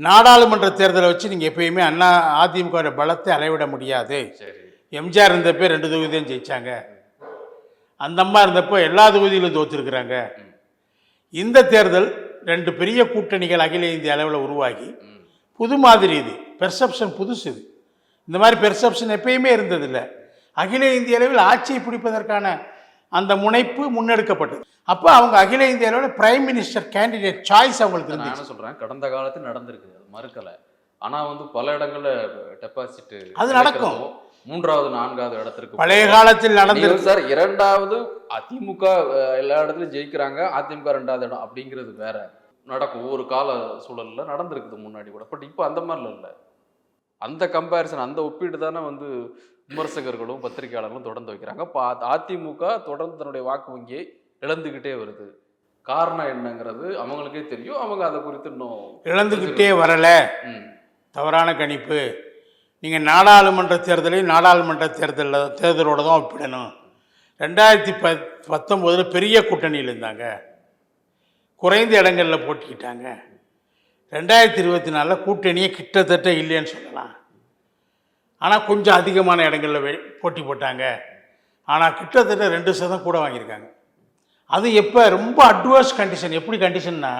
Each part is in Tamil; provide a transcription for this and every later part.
நாடாளுமன்ற தேர்தலை வச்சு நீங்கள் எப்பயுமே அதிமுக பலத்தை அளவிட முடியாது. எம்ஜிஆர் இருந்தப்போ 2 தொகுதியும் ஜெயிச்சாங்க. அந்த அம்மா இருந்தப்போ எல்லா தொகுதியிலும் தோற்றுருக்குறாங்க. இந்த தேர்தல் 2 பெரிய கூட்டணிகள் அகில இந்திய அளவில் உருவாகி புது மாதிரி, இது பெர்செப்ஷன் புதுசு. இது இந்த மாதிரி பெர்செப்ஷன் எப்பயுமே இருந்ததில்லை. அகில இந்திய அளவில் ஆட்சியை பிடிப்பதற்கான அந்த முனைப்பு முன்னெடுக்கப்பட்டது. அப்போ அவங்க அகில இந்திய அளவில் பிரைம் மினிஸ்டர் கேண்டிடேட் சாய்ஸ் அவங்களுக்கு நான் என்ன சொல்கிறேன், கடந்த காலத்தில் நடந்திருக்கு, மறுக்கலை. ஆனால் பல இடங்களில் டெபாசிட் அது நடக்கும். 3வது 4வது இடத்திற்கு பழைய காலத்தில் நடந்திருக்கு சார். 2வது அதிமுக எல்லா இடத்துலையும் ஜெயிக்கிறாங்க, அதிமுக 2வது இடம் அப்படிங்கிறது வேற நடக்கும். ஒவ்வொரு கால சூழலில் நடந்திருக்குது முன்னாடி கூட. பட் இப்போ அந்த மாதிரிலாம் இல்லை. அந்த கம்பேரிசன், அந்த ஒப்பீடு தானே விமர்சகர்களும் பத்திரிகையாளர்களும் தொடர்ந்து வைக்கிறாங்க. இப்போ அதிமுக தொடர்ந்து தன்னுடைய வாக்கு வங்கியை இழந்துக்கிட்டே வருது. காரணம் என்னங்கிறது அவங்களுக்கே தெரியும். அவங்க அதை குறித்து இன்னும் இழந்துக்கிட்டே வரலை. தவறான கணிப்பு. நீங்கள் நாடாளுமன்ற தேர்தலோடு தான் ஒப்பிடணும். 2019 பெரிய கூட்டணியில் இருந்தாங்க, குறைந்த இடங்களில் போட்டிக்கிட்டாங்க. 2024 கூட்டணியே கிட்டத்தட்ட இல்லைன்னு சொல்லலாம். ஆனால் கொஞ்சம் அதிகமான இடங்களில் போட்டி போட்டாங்க. ஆனால் கிட்டத்தட்ட 2% கூட வாங்கியிருக்காங்க. அது எப்போ ரொம்ப அட்வர்ஸ் கண்டிஷன். எப்படி கண்டிஷன்னா,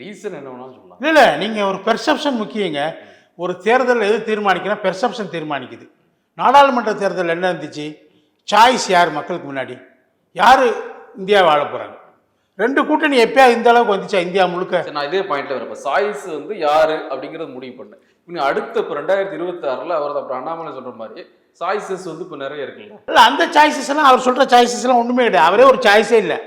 ரீசன் என்ன வேணாலும் சொல்லலாம். இல்லை, நீங்கள் ஒரு பெர்செப்ஷன் முக்கியங்க. ஒரு தேர்தல் எது தீர்மானிக்கணும், பெர்செப்ஷன் தீர்மானிக்குது. நாடாளுமன்ற தேர்தல் என்ன இருந்துச்சு? சாய்ஸ் யார் மக்களுக்கு முன்னாடி? யார் இந்தியா வாழ போகிறாங்க? 2 கூட்டணி எப்பயாவது இந்த அளவுக்கு வந்துச்சா இந்தியா முழுக்க? நான் இதே பாயிண்ட்ல வரப்ப சாய்ஸ் யாரு அப்படிங்கிறது முடிவு பண்ணேன். இன்னும் அடுத்த இப்போ 2026 அவர் அப்புறம் அண்ணாமலை சொல்ற மாதிரி சாய்ஸஸ் இப்போ நிறைய இருக்குல்ல. இல்லை, அந்த சாய்ஸஸ் எல்லாம் அவர் சொல்கிற சாய்ஸஸ் எல்லாம் ஒன்றுமே கிடையாது. அவரே ஒரு சாய்ஸே இல்லை.